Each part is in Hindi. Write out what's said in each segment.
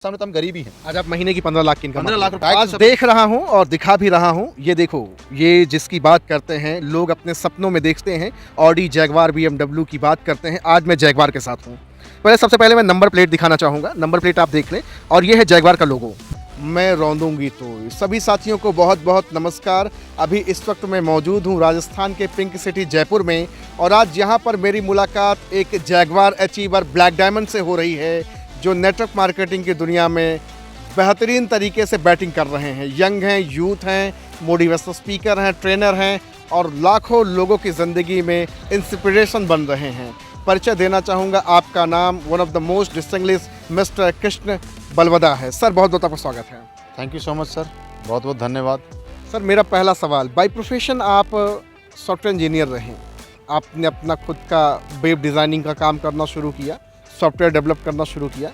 सामने तो हम गरीब ही हैं। आज आप महीने की 15 लाख की इनकम 15 लाख रुपए आज देख रहा हूं और दिखा भी रहा हूं। ये देखो, ये जिसकी बात करते हैं लोग अपने सपनों में देखते हैं, ऑडी, जैगवार, BMW की बात करते हैं। आज मैं जैगवार के साथ हूं। सबसे पहले मैं नंबर प्लेट दिखाना चाहूँगा। नंबर प्लेट आप देख लें और ये है जैगवार का लोगो। मैं रौंदूंगी तो। सभी साथियों को बहुत बहुत नमस्कार। अभी इस वक्त मैं मौजूद हूँ राजस्थान के पिंक सिटी जयपुर में, और आज यहाँ पर मेरी मुलाकात एक जैगवार अचीवर ब्लैक डायमंड से हो रही है, जो नेटवर्क मार्केटिंग की दुनिया में बेहतरीन तरीके से बैटिंग कर रहे हैं। यंग हैं, यूथ हैं, मोटिवेशनल स्पीकर हैं, ट्रेनर हैं और लाखों लोगों की ज़िंदगी में इंस्पिरेशन बन रहे हैं। परिचय देना चाहूँगा, आपका नाम one of the most distinguished mister Krishna Balwada है। सर बहुत बहुत आपका स्वागत है। Thank you so much sir, बहुत बहुत धन्यवाद। सर मेरा पहला सवाल, बाय प्रोफेशन आप सॉफ्टवेयर इंजीनियर रहे, आपने अपना खुद का वेब डिज़ाइनिंग का काम करना शुरू किया, सॉफ्टवेयर डेवलप करना शुरू किया,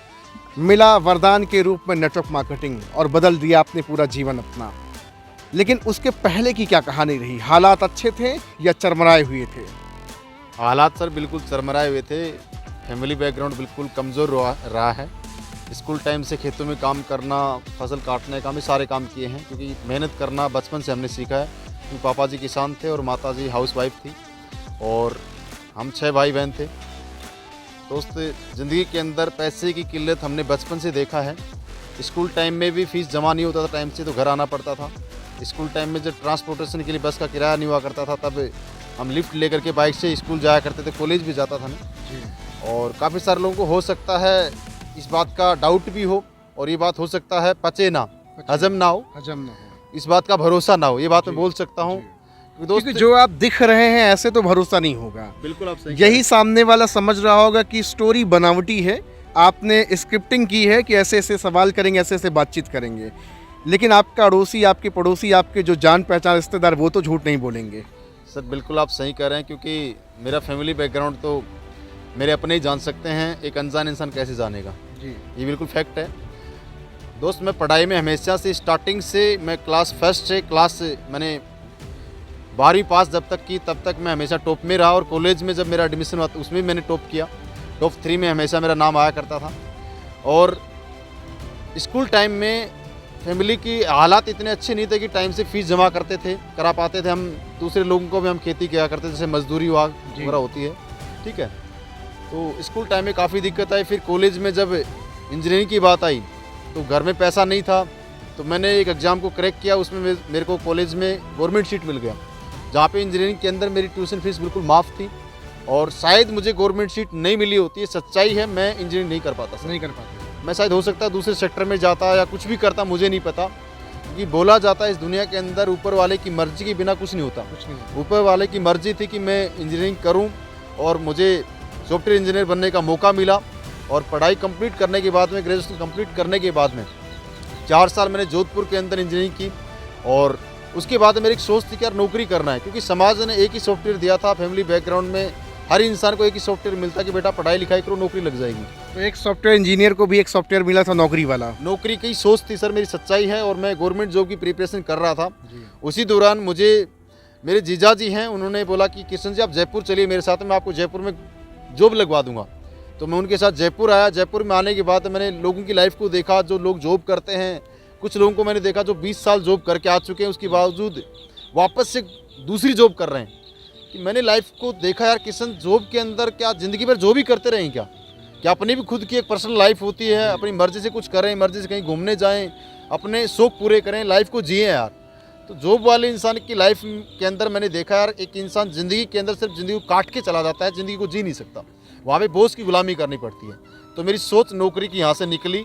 मिला वरदान के रूप में नेटवर्क मार्केटिंग और बदल दिया आपने पूरा जीवन अपना। लेकिन उसके पहले की क्या कहानी रही? हालात अच्छे थे या चरमराए हुए थे? हालात सर बिल्कुल चरमराए हुए थे। फैमिली बैकग्राउंड बिल्कुल कमज़ोर रहा है। स्कूल टाइम से खेतों में काम करना, फसल काटने का, भी सारे काम किए हैं, क्योंकि मेहनत करना बचपन से हमने सीखा है। क्योंकि पापा जी किसान थे और माता जी हाउसवाइफ थी, और हम 6 भाई बहन थे। दोस्त, ज़िंदगी के अंदर पैसे की किल्लत हमने बचपन से देखा है। स्कूल टाइम में भी फीस जमा नहीं होता था टाइम से, तो घर आना पड़ता था। स्कूल टाइम में जब ट्रांसपोर्टेशन के लिए बस का किराया नहीं हुआ करता था, तब हम लिफ्ट लेकर के बाइक से स्कूल जाया करते थे, कॉलेज भी जाता था ना जी। और काफ़ी सारे लोगों को हो सकता है इस बात का डाउट भी हो, और ये बात हो सकता है पचे ना, हजम ना हो, इस बात का भरोसा ना हो, ये बात मैं बोल सकता हूँ। दोस्त, जो आप दिख रहे हैं ऐसे तो भरोसा नहीं होगा। बिल्कुल आप सही। यही सामने वाला समझ रहा होगा कि स्टोरी बनावटी है, आपने स्क्रिप्टिंग की है कि ऐसे ऐसे सवाल करेंगे, ऐसे ऐसे बातचीत करेंगे। लेकिन आपका अड़ोसी, आपके पड़ोसी, आपके जो जान पहचान रिश्तेदार, वो तो झूठ नहीं बोलेंगे। सर बिल्कुल आप सही कह रहे हैं, क्योंकि मेरा फैमिली बैकग्राउंड तो मेरे अपने ही जान सकते हैं, एक अनजान इंसान कैसे जानेगा जी। ये बिल्कुल फैक्ट है। दोस्त, मैं पढ़ाई में हमेशा से, स्टार्टिंग से मैं क्लास फर्स्ट से मैंने 12वीं पास जब तक की, तब तक मैं हमेशा टॉप में रहा। और कॉलेज में जब मेरा एडमिशन हुआ तो उसमें मैंने टॉप किया। टॉप 3 में हमेशा मेरा नाम आया करता था। और स्कूल टाइम में फैमिली की हालात इतने अच्छे नहीं थे कि टाइम से फीस जमा करा पाते थे। हम दूसरे लोगों को भी हम खेती किया करते थे, जैसे मजदूरी वगैरह होती है, ठीक है। तो स्कूल टाइम में काफ़ी दिक्कत आई। फिर कॉलेज में जब इंजीनियरिंग की बात आई तो घर में पैसा नहीं था, तो मैंने एक एग्ज़ाम को क्रैक किया। उसमें मेरे को कॉलेज में गवर्नमेंट सीट मिल गया, जहाँ पे इंजीनियरिंग के अंदर मेरी ट्यूशन फीस बिल्कुल माफ़ थी। और शायद मुझे गवर्नमेंट सीट नहीं मिली होती, है सच्चाई है, मैं इंजीनियरिंग नहीं कर पाता। मैं शायद हो सकता है दूसरे सेक्टर में जाता या कुछ भी करता, मुझे नहीं पता। क्योंकि बोला जाता है इस दुनिया के अंदर ऊपर वाले की मर्जी के बिना कुछ नहीं होता। ऊपर वाले की मर्जी थी कि मैं इंजीनियरिंग करूँ, और मुझे सॉफ्टवेयर इंजीनियर बनने का मौका मिला। और पढ़ाई कंप्लीट करने के बाद में, ग्रेजुएशन कंप्लीट करने के बाद में 4 साल मैंने जोधपुर के अंदर इंजीनियरिंग की। और उसके बाद मेरी एक सोच थी कि यार नौकरी करना है, क्योंकि समाज ने एक ही सॉफ्टवेयर दिया था। फैमिली बैकग्राउंड में हर इंसान को एक ही सॉफ्टवेयर मिलता कि बेटा पढ़ाई लिखाई करो, नौकरी लग जाएगी। तो एक सॉफ्टवेयर इंजीनियर को भी एक सॉफ्टवेयर मिला था, नौकरी वाला। नौकरी की सोच थी सर, मेरी सच्चाई है। और मैं गवर्नमेंट जॉब की प्रिपरेशन कर रहा था। उसी दौरान मुझे मेरे जीजा जी हैं, उन्होंने बोला कि किशन जी आप जयपुर चलिए मेरे साथ, मैं आपको जयपुर में जॉब लगवा दूंगा। तो मैं उनके साथ जयपुर आया। जयपुर में आने के बाद मैंने लोगों की लाइफ को देखा, जो लोग जॉब करते हैं। कुछ लोगों को मैंने देखा जो 20 साल जॉब करके आ चुके हैं, उसके बावजूद वापस से दूसरी जॉब कर रहे हैं। कि मैंने लाइफ को देखा, यार किशन, जॉब के अंदर क्या ज़िंदगी भर जॉब ही करते रहें क्या अपनी भी खुद की एक पर्सनल लाइफ होती है, अपनी मर्जी से कुछ करें, मर्जी से कहीं घूमने जाएं, अपने शौक पूरे करें, लाइफ को जिए यार। तो जॉब वाले इंसान की लाइफ के अंदर मैंने देखा यार, एक इंसान ज़िंदगी के अंदर सिर्फ ज़िंदगी को काट के चला जाता है, ज़िंदगी को जी नहीं सकता। वहाँ पे बॉस की गुलामी करनी पड़ती है। तो मेरी सोच नौकरी की यहाँ से निकली।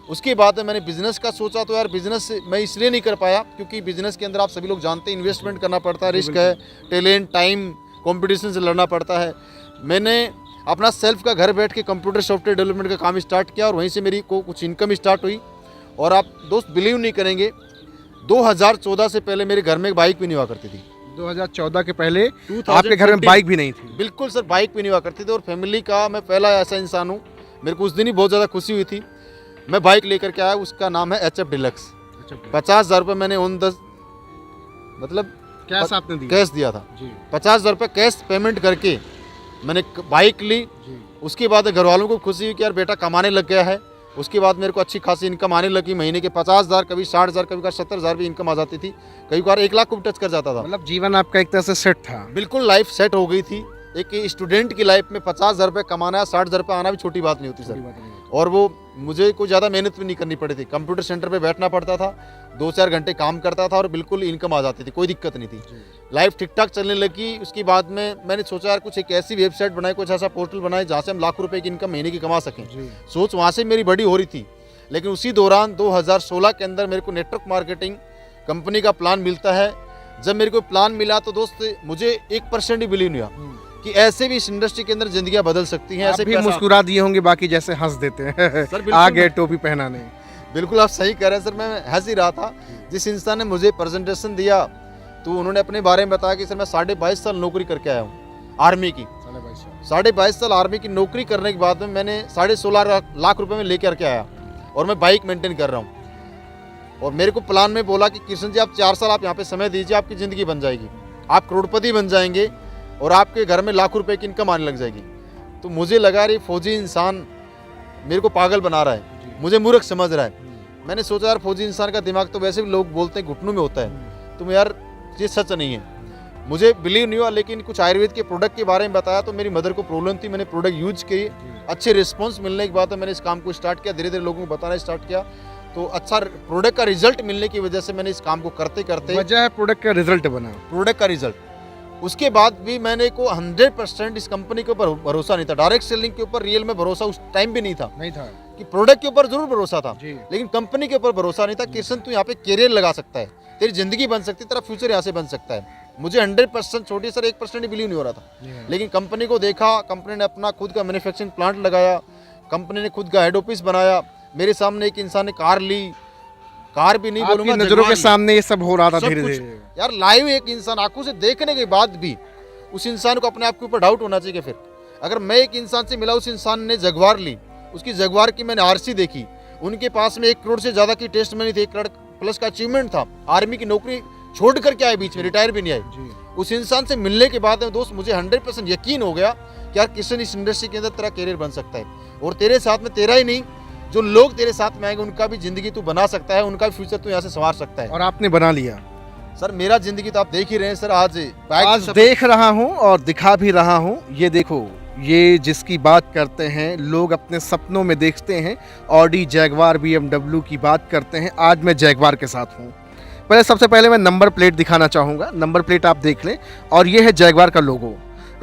उसके बाद मैंने बिज़नेस का सोचा, तो यार बिज़नेस मैं इसलिए नहीं कर पाया क्योंकि बिज़नेस के अंदर आप सभी लोग जानते हैं इन्वेस्टमेंट करना पड़ता है, रिस्क है, टैलेंट, टाइम, कंपटीशन से लड़ना पड़ता है। मैंने अपना सेल्फ का घर बैठ के कंप्यूटर सॉफ्टवेयर डेवलपमेंट का काम स्टार्ट किया, और वहीं से मेरी कुछ इनकम स्टार्ट हुई। और आप दोस्त बिलीव नहीं करेंगे, 2014 से पहले मेरे घर में एक बाइक भी नहीं हुआ करती थी। 2014 के पहले आपके घर में बाइक भी नहीं थी? बिल्कुल सर, बाइक भी नहीं हुआ करती थी। और फैमिली का मैं पहला ऐसा इंसान हूँ, मेरे को उस दिन ही बहुत ज़्यादा खुशी हुई थी। मैं बाइक लेकर के आया, उसका नाम है HF डिलक्स। 50,000 रुपये मैंने मतलब कैश दिया था। 50,000 रुपये कैश पेमेंट करके मैंने बाइक ली। उसके बाद घर वालों को खुशी हुई कि यार बेटा कमाने लग गया है, उसके बाद मेरे को अच्छी खासी इनकम आने लगी, महीने के 50,000, कभी 60,000, कभी 70,000 भी इनकम आ जाती थी, कभी बार 1 लाख को भी टच कर जाता था। मतलब जीवन आपका एक तरह से सेट था। बिल्कुल लाइफ सेट हो गई थी। एक स्टूडेंट की लाइफ में 50,000 रुपये कमाना, 60,000 रुपये आना भी छोटी बात नहीं होती सर। और वो मुझे कोई ज़्यादा मेहनत भी नहीं करनी पड़ी थी, कंप्यूटर सेंटर पे बैठना पड़ता था, 2-4 घंटे काम करता था और बिल्कुल इनकम आ जाती थी, कोई दिक्कत नहीं थी। लाइफ ठीक ठाक चलने लगी। उसके बाद में मैंने सोचा यार कुछ एक ऐसी वेबसाइट बनाए, कुछ ऐसा पोर्टल बनाए जहाँ से हम लाखों रुपए की इनकम महीने की कमा सकें। सोच वहाँ से मेरी बड़ी हो रही थी। लेकिन उसी दौरान 2016 के अंदर मेरे को नेटवर्क मार्केटिंग कंपनी का प्लान मिलता है। जब मेरे को प्लान मिला तो दोस्त मुझे 1% ही बिलीव नहीं हुआ कि ऐसे भी इस इंडस्ट्री के अंदर जिंदगियां बदल सकती हैं। ऐसे भी मुस्कुरा दिए होंगे, बाकी जैसे हंस देते हैं सर। आ गए टोपी पहनाने। बिल्कुल आप सही कह रहे हैं सर, मैं हंस ही रहा था। जिस इंसान ने मुझे प्रेजेंटेशन दिया तो उन्होंने अपने बारे में बताया कि सर मैं 22.5 साल नौकरी करके आया हूँ आर्मी की। 22.5 साल आर्मी की नौकरी करने के बाद में मैंने 16.5 लाख रुपए में लेकर के आया और मैं बाइक मेंटेन कर रहा हूँ। और मेरे को प्लान में बोला कि कृष्ण जी आप 4 साल आप यहाँ पे समय दीजिए, आपकी ज़िंदगी बन जाएगी, आप करोड़पति बन जाएंगे और आपके घर में लाखों रुपए की इनकम आने लग जाएगी। तो मुझे लगा ये फौजी इंसान मेरे को पागल बना रहा है, मुझे मूर्ख समझ रहा है। मैंने सोचा यार फौजी इंसान का दिमाग तो वैसे भी लोग बोलते हैं घुटनों में होता है, तो यार ये सच नहीं है। मुझे बिलीव नहीं हुआ, लेकिन कुछ आयुर्वेद के प्रोडक्ट के बारे में बताया तो मेरी मदर को प्रॉब्लम थी, मैंने प्रोडक्ट यूज किए, अच्छे रिस्पॉन्स मिलने के बाद मैंने इस काम को स्टार्ट किया, धीरे धीरे लोगों को बताना स्टार्ट किया। तो अच्छा प्रोडक्ट का रिजल्ट मिलने की वजह से मैंने इस काम को करते करते वजह है प्रोडक्ट का रिजल्ट बना, प्रोडक्ट का रिजल्ट। उसके बाद भी मैंने को 100% इस कंपनी के ऊपर भरोसा नहीं था। डायरेक्ट सेलिंग के ऊपर रियल में भरोसा उस टाइम भी नहीं था कि प्रोडक्ट के ऊपर जरूर भरोसा था, लेकिन कंपनी के ऊपर भरोसा नहीं था। कृष्ण तू यहाँ पे करियर लगा सकता है, तेरी जिंदगी बन सकती है, तेरा फ्यूचर यहाँ से बन सकता है। मुझे 100% छोटी सर 1% ही बिलीव नहीं हो रहा था। लेकिन कंपनी को देखा, कंपनी ने अपना खुद का मैन्युफैक्चरिंग प्लांट लगाया, कंपनी ने खुद का हेड ऑफिस बनाया। मेरे सामने एक इंसान ने कार ली, कार भी नहीं बोलूंगा, नजरों के सामने ये सब हो रहा था धीरे धीरे। यार लाइव एक इंसान आंखों से देखने के बाद भी उस इंसान को अपने आप के ऊपर डाउट होना चाहिए। फिर अगर मैं एक इंसान से मिला, उस इंसान ने जगवार ली, उसकी जगवार की मैंने आरसी देखी, उनके पास में 1 करोड़ से ज्यादा की टेस्ट मनी थी, 1 करोड़ प्लस का अचीवमेंट था, आर्मी की नौकरी छोड़ करके आए, बीच में रिटायर भी नहीं आए। उस इंसान से मिलने के बाद में दोस्त मुझे 100% यकीन हो गया कि यार किसी इस इंडस्ट्री के अंदर तेरा करियर बन सकता है, और तेरे साथ में तेरा ही नहीं, जो लोग तेरे साथ में आएंगे उनका भी जिंदगी तू बना सकता है, उनका भी फ्यूचर तू यहाँ से संवार सकता है। और आपने बना लिया सर। मेरा जिंदगी तो आप देख ही रहे हैं सर, आज देख रहा हूँ और दिखा भी रहा हूँ। ये देखो, ये जिसकी बात करते हैं लोग अपने सपनों में देखते हैं, ऑडी, जैगवार, BMW की बात करते हैं। आज मैं जैगवार के साथ हूँ। सबसे पहले मैं नंबर प्लेट दिखाना चाहूँगा। नंबर प्लेट आप देख लें, और ये है जैगवार का लोगो।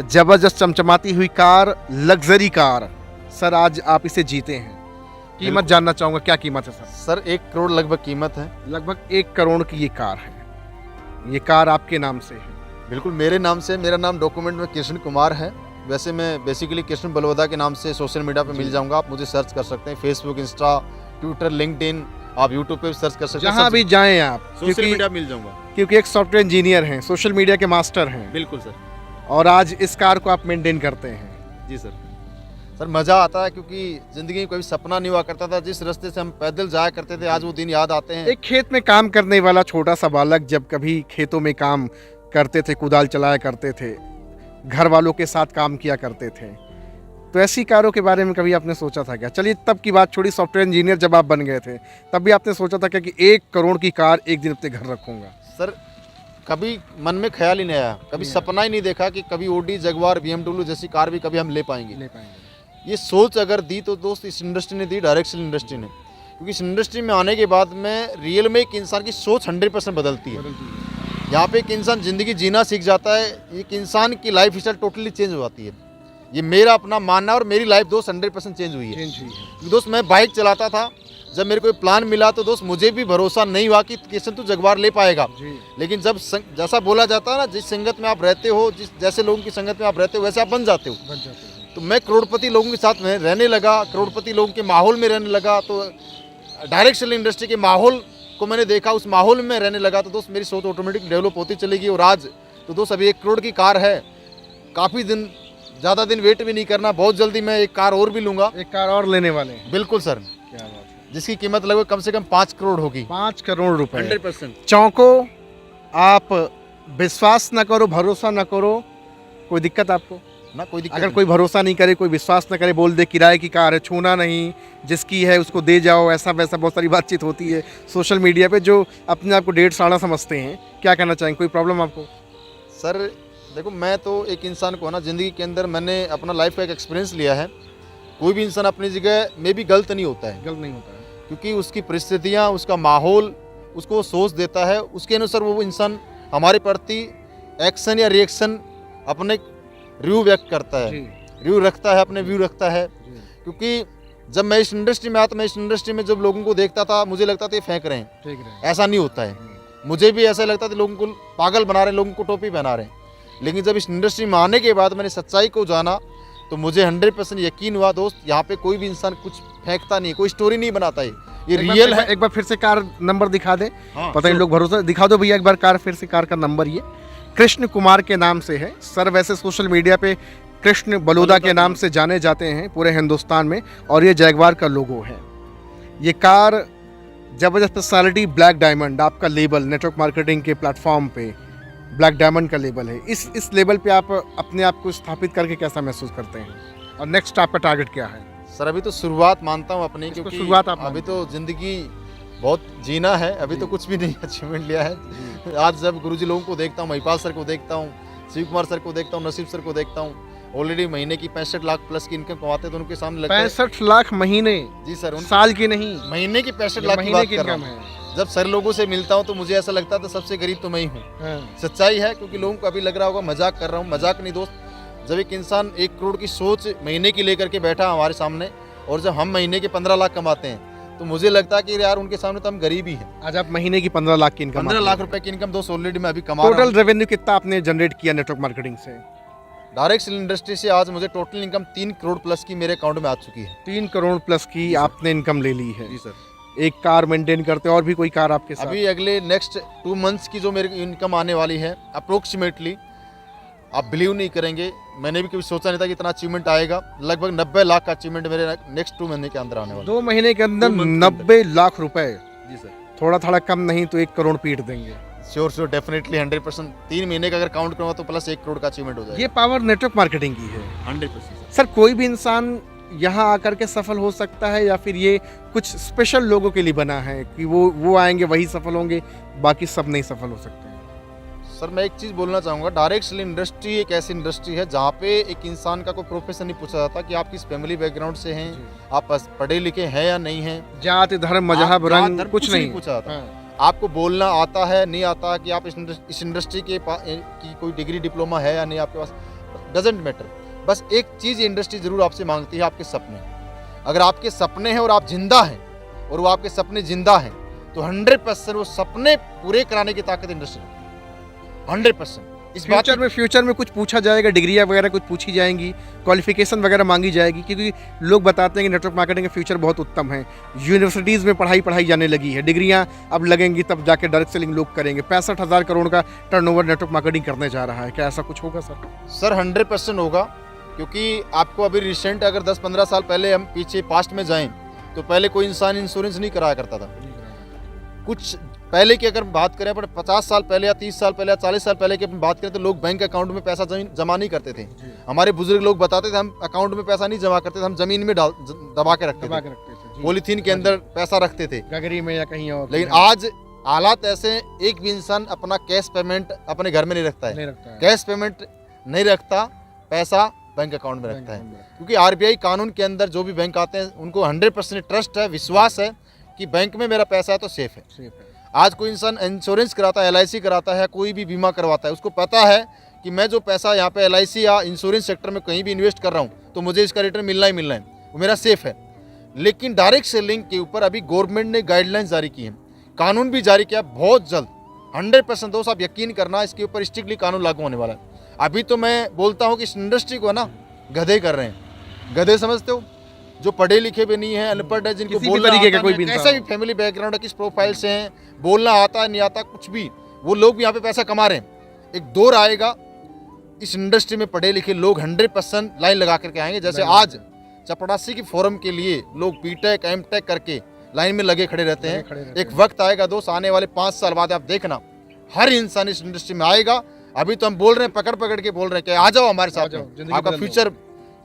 जबरदस्त चमचमाती हुई कार, लग्जरी कार। सर आज आप इसे जीते हैं, कीमत जानना चाहूँगा, क्या कीमत है सर? सर 1 करोड़ लगभग कीमत है। लगभग 1 करोड़ की ये कार है। ये कार आपके नाम से है? बिल्कुल मेरे नाम से। मेरा नाम डॉक्यूमेंट में कृष्ण कुमार है। वैसे मैं बेसिकली कृष्ण बलवदा के नाम से सोशल मीडिया पे मिल जाऊंगा, आप मुझे सर्च कर सकते हैं, फेसबुक, इंस्टा, ट्विटर, लिंक्डइन, आप यूट्यूब पे सर्च कर सकते हैं, जहाँ भी जाएं आप, सोशल मीडिया मिल जाऊंगा। क्योंकि एक सॉफ्टवेयर इंजीनियर हैं, सोशल मीडिया के मास्टर हैं। बिल्कुल सर। और आज इस कार को आप मेंटेन करते हैं। जी सर। सर मज़ा आता है, क्योंकि ज़िंदगी में कोई सपना नहीं हुआ करता था, जिस रास्ते से हम पैदल जाया करते थे, आज वो दिन याद आते हैं। एक खेत में काम करने वाला छोटा सा बालक जब कभी खेतों में काम करते थे, कुदाल चलाया करते थे, घर वालों के साथ काम किया करते थे, तो ऐसी कारों के बारे में कभी आपने सोचा था क्या? चलिए तब की बात छोड़ी, सॉफ्टवेयर इंजीनियर जब आप बन गए थे तब भी आपने सोचा था क्या कि 1 करोड़ की कार एक दिन अपने घर रखूँगा? सर कभी मन में ख्याल ही नहीं आया, कभी सपना ही नहीं देखा कि कभी ऑडी, जगवार, BMW जैसी कार भी कभी हम ले पाएंगे। ये सोच अगर दी तो दोस्त इस इंडस्ट्री ने दी, डायरेक्ट सेल इंडस्ट्री ने। क्योंकि इस इंडस्ट्री में आने के बाद में रियल में एक इंसान की सोच 100% बदलती है। यहाँ पे एक इंसान ज़िंदगी जीना सीख जाता है, एक इंसान की लाइफ स्टाइल टोटली चेंज हो जाती है। ये मेरा अपना मानना है, और मेरी लाइफ दोस्त 100% चेंज हुई है। दोस्त मैं बाइक चलाता था, जब मेरे को प्लान मिला तो दोस्त मुझे भी भरोसा नहीं हुआ कि कृष्ण तू जगवार ले पाएगा। लेकिन जब जैसा बोला जाता है ना, जिस संगत में आप रहते हो, जैसे लोगों की संगत में आप रहते हो, वैसे आप बन जाते हो। तो मैं करोड़पति लोगों के साथ में रहने लगा, करोड़पति लोगों के माहौल में रहने लगा, तो डायरेक्ट सेलिंग इंडस्ट्री के माहौल को मैंने देखा, उस माहौल में रहने लगा, तो दोस्त मेरी सोच ऑटोमेटिक डेवलप होती चलेगी। और आज तो दोस्त अभी 1 करोड़ की कार है, काफ़ी दिन, ज़्यादा दिन वेट भी नहीं करना, बहुत जल्दी मैं एक कार और भी लूँगा। एक कार और लेने वाले हैं? बिल्कुल सर। क्या बात है। जिसकी कीमत लगभग कम से कम 5 करोड़ होगी। 5 करोड़ रुपए। 100%। चौंको आप, विश्वास न करो, भरोसा न करो, कोई दिक्कत आपको? ना कोई दिक्कत अगर नहीं। कोई भरोसा नहीं करे, कोई विश्वास ना करे, बोल दे किराए की कार है, छूना नहीं, जिसकी है उसको दे जाओ, ऐसा वैसा बहुत सारी बातचीत होती है सोशल मीडिया पे, जो अपने आप को डेढ़ साड़ा समझते हैं। क्या कहना चाहेंगे, कोई प्रॉब्लम आपको? सर देखो, मैं तो एक इंसान को ना ज़िंदगी के अंदर मैंने अपना लाइफ का एक एक्सपीरियंस लिया है। कोई भी इंसान अपनी जगह में भी गलत नहीं होता है, गलत नहीं होता है। क्योंकि उसकी परिस्थितियाँ, उसका माहौल उसको वो सोच देता है, उसके अनुसार वो इंसान हमारे प्रति एक्शन या रिएक्शन अपने रिव्यू व्यक्त करता है, जी रिव्यू रखता है, अपने व्यू रखता है। जी, क्योंकि जब मैं इस इंडस्ट्री में आया तो मैं इस इंडस्ट्री में जब लोगों को देखता था, मुझे लगता था ये फेंक रहे हैं, ठीक है। ऐसा नहीं होता है। मुझे भी ऐसा लगता था लोगों को पागल बना रहे हैं, लोगों को टोपी पहना रहे हैं। लेकिन जब इस इंडस्ट्री में आने के बाद मैंने सच्चाई को जाना तो मुझे 100% यकीन हुआ दोस्त, यहाँ पे कोई भी इंसान कुछ फेंकता नहीं, कोई स्टोरी नहीं बनाता है, ये रियल है। एक बार फिर से कार नंबर दिखा दें, हाँ, पता नहीं लोग भरोसा दिखा दो भैया एक बार कार, फिर से कार का नंबर ये कृष्ण कुमार के नाम से है। सर वैसे सोशल मीडिया पे कृष्ण बलोदा के नाम से जाने जाते हैं पूरे हिंदुस्तान में, और ये जैगवार का लोगो है। ये कार जबरदस्त पर्सनालिटी ब्लैक डायमंड, आपका लेबल नेटवर्क मार्केटिंग के प्लेटफॉर्म पे ब्लैक डायमंड का लेबल है। इस लेवल पे आप अपने आप को स्थापित करके कैसा महसूस करते हैं, और नेक्स्ट आपका टारगेट क्या है? सर अभी तो शुरुआत मानता हूँ अपनी, इसको क्योंकि शुरुआत आप अभी तो जिंदगी बहुत जीना है, अभी तो कुछ भी नहीं अचीवमेंट लिया है। आज जब गुरुजी लोगों को देखता हूँ, महिपाल सर को देखता हूँ, शिव कुमार सर को देखता हूँ, नसीब सर को देखता हूँ, ऑलरेडी महीने की 65 लाख प्लस की इनकम कमाते हैं, तो उनके सामने लगता है 65 लाख महीने? जी सर, साल की नहीं, महीने की 65 ये लाख की महीने बात की कर रहा इनकम हूँ। है। जब सर लोगों से मिलता हूँ तो मुझे ऐसा लगता था सबसे गरीब तो मैं ही हूँ। हाँ। सच्चाई है, क्योंकि लोगों को अभी लग रहा होगा मजाक कर रहा हूँ, मजाक नहीं दोस्त। जब एक इंसान 1 करोड़ की सोच महीने की लेकर के बैठा हमारे सामने, और जब हम महीने के 15 लाख कमाते हैं, तो मुझे लगता है कि यार उनके सामने तो हम गरीब ही हैं। आज आप महीने की 15 लाख की इनकम, 15 लाख रुपए की इनकम दोस्त ऑलरेडी मैं अभी कमा रहा टोटल हूँ। रेवेन्यू कितना आपने जनरेट किया नेटवर्क मार्केटिंग से? डायरेक्ट सेल इंडस्ट्री से आज मुझे टोटल इनकम 3 करोड़ प्लस की मेरे अकाउंट में आ चुकी है। 3 करोड़ प्लस की आपने इनकम ले ली है। जी सर। एक कार मेंटेन करते, और भी कोई कार आपके साथ? अभी अगले नेक्स्ट 2 मंथ्स की जो मेरी इनकम आने वाली है अप्रोक्सीमेटली, आप बिलीव नहीं करेंगे, मैंने भी कभी सोचा नहीं था कि इतना अचीवमेंट आएगा। लगभग 90 लाख का अचीवमेंट मेरे नेक्स्ट 2 महीने के अंदर आने वाला 2 महीने के अंदर 2 month के 90 लाख रुपए? है। जी सर, थोड़ा थोड़ा कम नहीं तो 1 करोड़ पीट देंगे। Sure definitely 100%। 3 महीने का अगर काउंट करूँगा तो प्लस 1 करोड़ का अचीवमेंट हो जाएगा। ये पावर नेटवर्क मार्केटिंग की है। 100%। सर कोई भी इंसान यहाँ आकर के सफल हो सकता है, या फिर ये कुछ स्पेशल लोगों के लिए बना है कि वो आएंगे वही सफल होंगे, बाकी सब नहीं सफल हो सकते? सर मैं एक चीज़ बोलना चाहूँगा, डायरेक्ट सेल इंडस्ट्री एक ऐसी इंडस्ट्री है जहाँ पे एक इंसान का कोई प्रोफेशन नहीं पूछा जाता कि आप किस फैमिली बैकग्राउंड से हैं, आप पढ़े लिखे हैं या नहीं हैं, जात धर्म मजहब रंग धर्म कुछ नहीं पूछा जाता। हाँ। आपको बोलना आता है नहीं आता, कि आप इस इंडस्ट्री की कोई डिग्री डिप्लोमा है या नहीं आपके पास, डजेंट मैटर। बस एक चीज़ ये इंडस्ट्री जरूर आपसे मांगती है, आपके सपने। अगर आपके सपने हैं और आप जिंदा हैं, और वो आपके सपने जिंदा हैं, तो 100% वो सपने पूरे कराने की ताकत इंडस्ट्री 100%। इस बात फ्यूचर में कुछ पूछा जाएगा, डिग्रियां वगैरह कुछ पूछी जाएंगी, क्वालिफिकेशन वगैरह मांगी जाएगी, क्योंकि लोग बताते हैं कि नेटवर्क मार्केटिंग का फ्यूचर बहुत उत्तम है। यूनिवर्सिटीज़ में पढ़ाई जाने लगी है, डिग्रियां अब लगेंगी, तब जाके डायरेक्ट सेलिंग लोग करेंगे। 65,000 करोड़ का टर्नओवर नेटवर्क मार्केटिंग करने जा रहा है, क्या ऐसा कुछ होगा सर? सर 100% होगा, क्योंकि आपको अभी रिसेंट अगर 10-15 साल पहले हम पीछे पास्ट में जाएं, तो पहले कोई इंसान इंश्योरेंस नहीं कराया करता था। कुछ पहले की अगर बात करें, पर 50 साल पहले या 30 साल पहले या 40 साल पहले की अपनी बात करें, तो लोग बैंक अकाउंट में पैसा जमा नहीं करते थे। हमारे बुजुर्ग लोग बताते थे हम अकाउंट में पैसा नहीं जमा करते थे, हम जमीन में दबा के रखते थे, पॉलीथीन के अंदर पैसा रखते थे, गगरी में या कहीं और। लेकिन आज हालात ऐसे हैं, एक भी इंसान अपना कैश पेमेंट अपने घर में नहीं रखता है, कैश पेमेंट नहीं रखता, पैसा बैंक अकाउंट में रखता है। क्योंकि आरबीआई कानून के अंदर जो भी बैंक आते हैं उनको 100% ट्रस्ट है, विश्वास है कि बैंक में मेरा पैसा है तो सेफ है। आज कोई इंसान इंश्योरेंस कराता है, LIC कराता है, कोई भी बीमा करवाता है, उसको पता है कि मैं जो पैसा यहाँ पे LIC या इंश्योरेंस सेक्टर में कहीं भी इन्वेस्ट कर रहा हूँ तो मुझे इसका रिटर्न मिलना ही मिलना है, वो मेरा सेफ है। लेकिन डायरेक्ट सेलिंग के ऊपर अभी गवर्नमेंट ने गाइडलाइंस जारी की हैं, कानून भी जारी किया बहुत जल्द। 100% दोस्त आप यकीन करना, इसके ऊपर स्ट्रिक्टली कानून लागू होने वाला है। अभी तो मैं बोलता हूँ कि इस इंडस्ट्री को ना गधे कर रहे हैं। गधे समझते हो? जो पढ़े लिखे भी नहीं है, अनपढ़ है, जिनको बोलना तरीके का आता कोई नहीं, भी कैसा भी फैमिली बैकग्राउंड है, किस प्रोफाइल से हैं, बोलना आता है नहीं आता, कुछ भी, वो लोग भी यहाँ पे पैसा कमा रहे हैं। एक दौर आएगा इस इंडस्ट्री में पढ़े लिखे लोग 100% लाइन लगा करके आएंगे। जैसे आज चपरासी की फॉर्म के लिए लोग बीटेक एमटेक करके लाइन में लगे खड़े रहते हैं। एक वक्त आएगा दोस्त, आने वाले 5 साल बाद आप देखना, हर इंसान इस इंडस्ट्री में आएगा, अभी तो हम बोल रहे हैं, पकड़ पकड़ के बोल रहे हैं कि आ जाओ हमारे साथ में, आपका फ्यूचर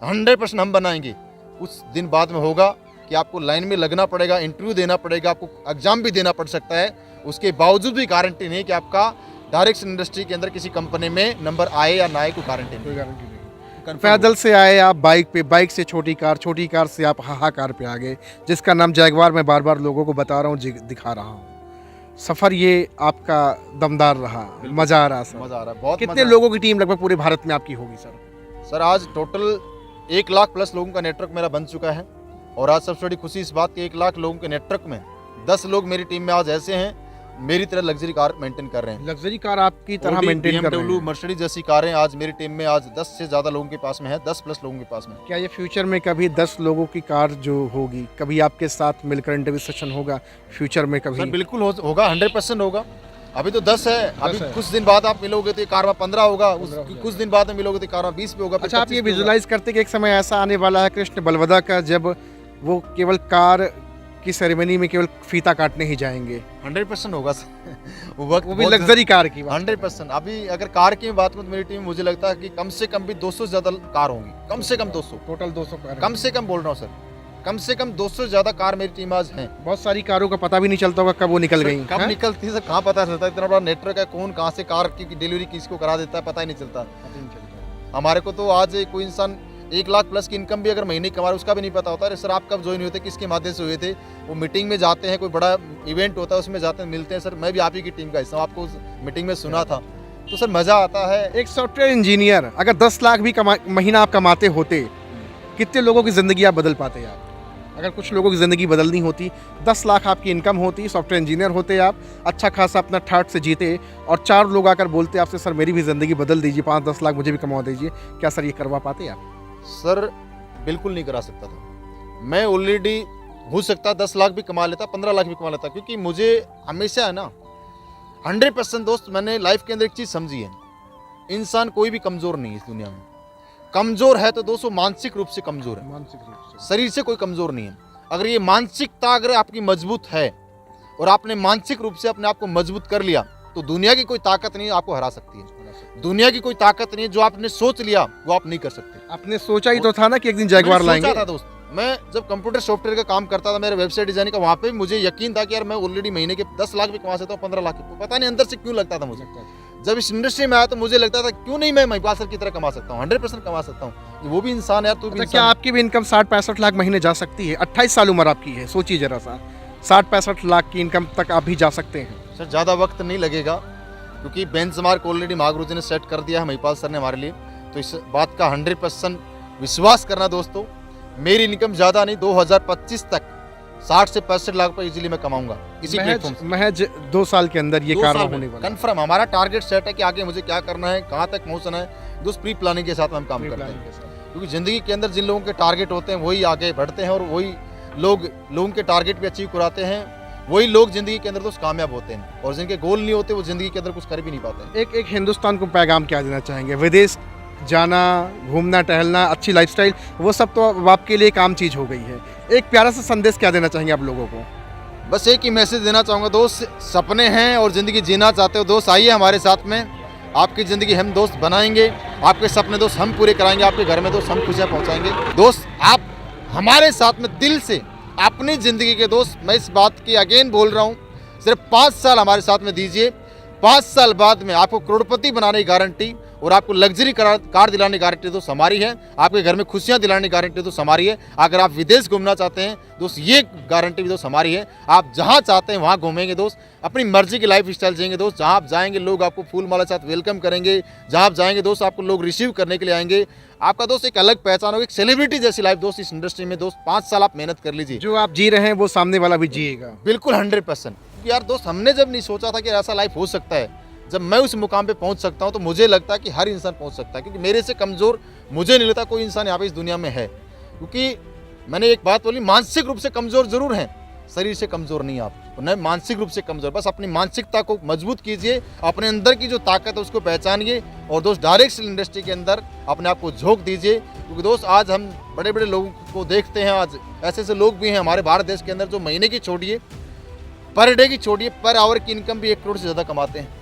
100% हम बनाएंगे। कुछ दिन बाद में होगा कि आपको लाइन में लगना पड़ेगा, इंटरव्यू देना पड़ेगा, आपको एग्जाम भी देना पड़ सकता है, उसके बावजूद भी गारंटी नहीं कि आपका डायरेक्ट इंडस्ट्री के अंदर किसी कंपनी में नंबर आए या ना आए, कोई गारंटी नहीं। पैदल से आए आप बाइक पे, बाइक से छोटी कार से आप हाहाकार पे आ गए, जिसका नाम जैगवार मैं बार बार लोगों को बता रहा हूँ, दिखा रहा हूँ। सफ़र ये आपका दमदार रहा, मज़ा आ रहा सर, मज़ा आ रहा है बहुत। कितने लोगों की टीम लगभग पूरे भारत में आपकी होगी सर? सर आज टोटल 1 लाख प्लस लोगों का नेटवर्क मेरा बन चुका है, और आज सबसे बड़ी खुशी इस बात की 1 लाख लोगों के नेटवर्क में 10 लोग मेरी टीम में आज ऐसे हैं मेरी तरह लग्जरी कार मेंटेन कर रहे हैं। लग्जरी कार आपकी तरह मेंटेन कर रहे हैं। मर्सिडीज जैसी कारें आज मेरी टीम में आज 10 से ज़्यादा लोगों के पास में है, 10 प्लस लोगों के पास में। क्या ये फ्यूचर में कभी 10 लोगों की कार जो होगी, कभी आपके साथ मिलकर इंटरव्यू सेशन होगा फ्यूचर में कभी? सर बिल्कुल होगा, 100% होगा। अभी तो 10 है, अभी कुछ दिन बाद आप मिलोगे तो कार में 15 होगा, कुछ दिन बाद में मिलोगे तो कार में 20 पे होगा। अच्छा, आप ये विजुलाइज करते कि एक समय ऐसा आने वाला है कृष्ण बलवदा का, जब वो केवल कार की सेरेमनी में केवल फीता काटने ही जाएंगे? 100% होगा सर। वो भी लग्जरी कार की 100%। अभी अगर कार की बात करूं तो मेरी टीम, मुझे लगता है कि कम से कम भी 200 से ज्यादा कार होंगी, कम से कम 200, टोटल 200 कार, कम से कम बोल रहा हूँ सर, कम से कम 200 से ज्यादा कार मेरी टीम आज है। बहुत सारी कारों का पता भी नहीं चलता होगा कब वो निकल गई, कब निकलती है सर, कहाँ पता चलता है? इतना बड़ा नेटवर्क है, कौन कहाँ से कार की डिलीवरी किसको करा देता है, पता ही नहीं चलता। हमारे को तो आज कोई इंसान 1 लाख प्लस की इनकम भी अगर महीने कमा रहा है उसका भी नहीं पता होता। अरे सर आप कब ज्वाइन हुए थे, किसके माध्यम से हुए थे? वो मीटिंग में जाते हैं, कोई बड़ा इवेंट होता है उसमें जाते हैं, मिलते हैं। सर मैं भी आप ही की टीम का हिस्सा हूँ, आपको उस मीटिंग में सुना था, तो सर मज़ा आता है। एक सॉफ्टवेयर इंजीनियर अगर 10 लाख भी महीना आप कमाते होते, कितने लोगों की ज़िंदगी आप बदल पाते आप? अगर कुछ लोगों की ज़िंदगी बदलनी होती, 10 लाख आपकी इनकम होती, सॉफ्टवेयर इंजीनियर होते आप, अच्छा खासा अपना ठाट से जीते, और 4 लोग आकर बोलते आपसे सर मेरी भी ज़िंदगी बदल दीजिए, 5-10 लाख मुझे भी कमा दीजिए, क्या सर ये करवा पाते आप? सर बिल्कुल नहीं करा सकता था मैं। ऑलरेडी हो सकता 10 लाख भी कमा लेता, 15 लाख भी कमा लेता, क्योंकि मुझे हमेशा है ना 100% दोस्त मैंने लाइफ के अंदर एक चीज़ समझी है, इंसान कोई भी कमज़ोर नहीं है इस दुनिया में। कमज़ोर है तो दोस्तों मानसिक रूप से कमज़ोर है, मानसिक रूप से, शरीर से कोई कमज़ोर नहीं है। अगर ये मानसिकता अगर आपकी मजबूत है और आपने मानसिक रूप से अपने आप को मजबूत कर लिया, तो दुनिया की कोई ताकत नहीं आपको हरा सकती है। दुनिया की कोई ताकत नहीं है, जो आपने सोच लिया वो आप नहीं कर सकते। आपने सोचा ही तो था ना कि एक दिन जैगवार लाएंगे। था दोस्त, मैं जब कंप्यूटर सॉफ्टवेयर का काम करता था, मेरे वेबसाइट डिजाइनिंग का, वहाँ पे मुझे यकीन था कि यार मैं ऑलरेडी महीने के 10 लाख भी कमा सकता हूँ, 15 लाख, पता नहीं अंदर से क्यों लगता था मुझे। जब इस इंडस्ट्री में आया तो मुझे लगता था क्यों नहीं मैं महिपाल सर की तरह कमा सकता हूँ, 100% कमा सकता हूँ। वो भी इंसान है, तू भी क्या आपकी भी इनकम 60-65 लाख महीने जा सकती है? 28 साल उम्र आपकी है, सोचिए जरा सा, 60-65 लाख की इनकम तक आप भी जा सकते हैं। सर ज़्यादा वक्त नहीं लगेगा, क्योंकि बेंचमार्क ऑलरेडी महागुरु जी ने सेट कर दिया है महिपाल सर ने हमारे लिए। तो इस बात का 100% विश्वास करना दोस्तों, मेरी इनकम ज़्यादा नहीं, 2025 तक 60 से 65 लाख पर इजीली मैं कमाऊंगा इसी प्लेटफॉर्म से। महज 2 साल के अंदर ये कार्य होने वाला है। कंफर्म हमारा टारगेट सेट है कि आगे मुझे क्या करना है, कहाँ तक पहुँचना है। दोस्त प्री प्लानिंग के साथ हम काम करते हैं, क्योंकि ज़िंदगी के अंदर जिन लोगों के टारगेट होते हैं वही आगे बढ़ते हैं, और वही लोगों के टारगेट भी अचीव कराते हैं, वही लोग जिंदगी के अंदर दोस्त कामयाब होते हैं। और जिनके गोल नहीं होते वो जिंदगी के अंदर कुछ कर भी नहीं पाते। एक हिंदुस्तान को पैगाम क्या देना चाहेंगे? विदेश जाना, घूमना टहलना, अच्छी लाइफस्टाइल, वो सब तो अब आपके लिए एक आम चीज़ हो गई है। एक प्यारा सा संदेश क्या देना चाहेंगे आप लोगों को? बस एक ही मैसेज देना चाहूँगा दोस्त, सपने हैं और ज़िंदगी जीना चाहते हो दोस्त, आइए हमारे साथ में, आपकी ज़िंदगी हम दोस्त बनाएंगे, आपके सपने दोस्त हम पूरे कराएंगे, आपके घर में दोस्त हम खुशियाँ पहुँचाएंगे। दोस्त आप हमारे साथ में दिल से अपनी ज़िंदगी के दोस्त, मैं इस बात की अगेन बोल रहा हूँ, सिर्फ 5 साल हमारे साथ में दीजिए, 5 साल बाद में आपको करोड़पति बनाने की गारंटी और आपको लग्जरी कार दिलाने की गारंटी दोस्त हमारी है, आपके घर में खुशियां दिलाने की गारंटी दोस्त हमारी है। अगर आप विदेश घूमना चाहते हैं दोस्त, ये गारंटी भी दोस्त हमारी है, आप जहां चाहते हैं वहां घूमेंगे दोस्त, अपनी मर्जी की लाइफ स्टाइल जिएंगे दोस्त। जहां आप जाएंगे लोग आपको फूल माला साथ वेलकम करेंगे, जहां आप जाएंगे दोस्त आपको लोग रिसीव करने के लिए आएंगे, आपका दोस्त एक अलग पहचान होगी, एक सेलिब्रिटी जैसी लाइफ दोस्त इस इंडस्ट्री में दोस्त। 5 साल आप मेहनत कर लीजिए, जो आप जी रहे हैं वो सामने वाला भी जिएगा। बिल्कुल 100%। यार दोस्त हमने जब नहीं सोचा था कि ऐसा लाइफ हो सकता है, जब मैं उस मुकाम पे पहुंच सकता हूं, तो मुझे लगता है कि हर इंसान पहुंच सकता है, क्योंकि मेरे से कमज़ोर मुझे नहीं लगता कोई इंसान यहाँ पे इस दुनिया में है। क्योंकि मैंने एक बात बोली, मानसिक रूप से कमज़ोर जरूर हैं, शरीर से कमज़ोर नहीं आप, न मानसिक रूप से कमज़ोर। बस अपनी मानसिकता को मजबूत कीजिए, अपने अंदर की जो ताकत है उसको पहचानिए, और दोस्त डायरेक्ट इंडस्ट्री के अंदर अपने आप को झोंक दीजिए। क्योंकि दोस्त आज हम बड़े बड़े लोगों को देखते हैं, आज ऐसे ऐसे लोग भी हैं हमारे भारत देश के अंदर जो महीने की छोड़िए, पर डे की छोड़िए, पर आवर की इनकम भी 1 करोड़ से ज़्यादा कमाते हैं।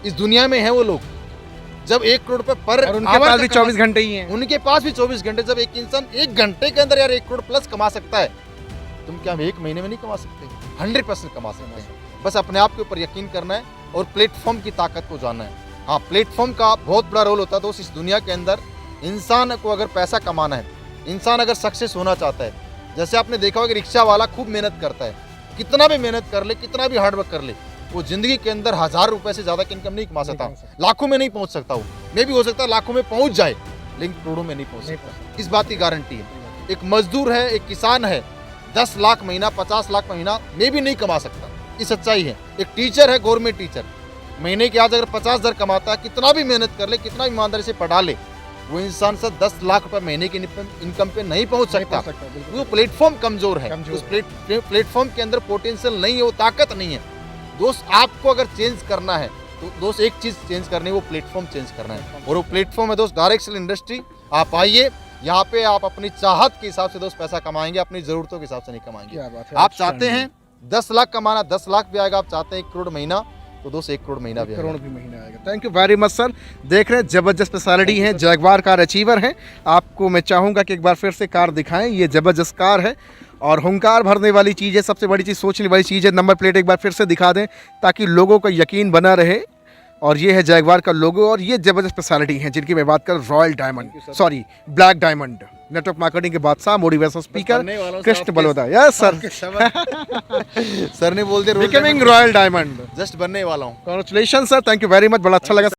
इस दुनिया में है वो लोग, जब 1 करोड़ रुपए पर और उनके आवर पास का भी कमा- 24 घंटे ही हैं। उनके पास भी 24 घंटे। जब एक इंसान 1 घंटे के अंदर यार 1 करोड़ प्लस कमा सकता है, तुम क्या हम 1 महीने में नहीं कमा सकते? 100% कमा सकते हैं। बस अपने आप के ऊपर यकीन करना है और प्लेटफॉर्म की ताकत को जानना है। हाँ, प्लेटफॉर्म का बहुत बड़ा रोल होता है दोस्त इस दुनिया के अंदर। इंसान को अगर पैसा कमाना है, इंसान अगर सक्सेस होना चाहता है, जैसे आपने देखा होगा कि रिक्शा वाला खूब मेहनत करता है, कितना भी मेहनत कर ले, कितना भी हार्डवर्क कर ले, वो जिंदगी के अंदर 1000 रुपए से ज़्यादा की इनकम नहीं कमा सकता। लाखों में नहीं पहुंच सकता, वो मे भी हो सकता है लाखों में पहुंच जाए, लेकिन करोड़ों में नहीं पहुंच सकता। इस बात की गारंटी है। एक मजदूर है, एक किसान है, 10 लाख महीना, 50 लाख महीना में भी नहीं कमा सकता। ये सच्चाई है। एक टीचर है, गवर्नमेंट टीचर, महीने के आज अगर 50,000 कमाता है, कितना भी मेहनत कर ले, कितना भी ईमानदारी से पढ़ा ले, वो इंसान से 10 लाख रुपए महीने की इनकम पे नहीं पहुंच सकता। वो प्लेटफॉर्म कमजोर है, उस प्लेटफॉर्म के अंदर पोटेंशियल नहीं है, वो ताकत नहीं है। दोस्त, आपको अगर चेंज करना है तो दोस्त एक चीज चेंज करनी है, वो प्लेटफॉर्म चेंज करना है। और वो प्लेटफॉर्म है दोस्त डायरेक्ट सेल इंडस्ट्री। आप आइए, यहाँ पे आप अपनी चाहत के हिसाब से दोस्त पैसा कमाएंगे, अपनी जरूरतों के हिसाब से नहीं कमाएंगे। आप चाहते हैं 10 लाख कमाना, 10 लाख भी आएगा। आप चाहते हैं 1 करोड़ महीना, तो दोस्त 1 करोड़ महीना भी आएगा। करोड़ भी महीना आएगा। Thank you very much sir. देख रहे हैं जबरदस्त स्पेशलिटी है, जैगवार कार अचीवर है। आपको मैं चाहूँगा कि एक बार फिर से कार दिखाएं। ये जबरदस्त कार है और हुंकार भरने वाली चीज़ है। सबसे बड़ी चीज़, सोचने वाली चीज़ है। नंबर प्लेट एक बार फिर से दिखा दें ताकि लोगों का यकीन बना रहे। और ये है जैगवार का लोगो और ये जबरदस्त स्पेशलिटी है जिनकी मैं बात कर, royal diamond, sorry black diamond, network marketing के बादशाह, motivation speaker Krishna Balwada. Yes sir. Sir ने बोल दिया बिकमिंग रॉयल डायमंड। जस्ट बनने वाला हूँ। Congratulation sir, thank you very much, बड़ा अच्छा लगा।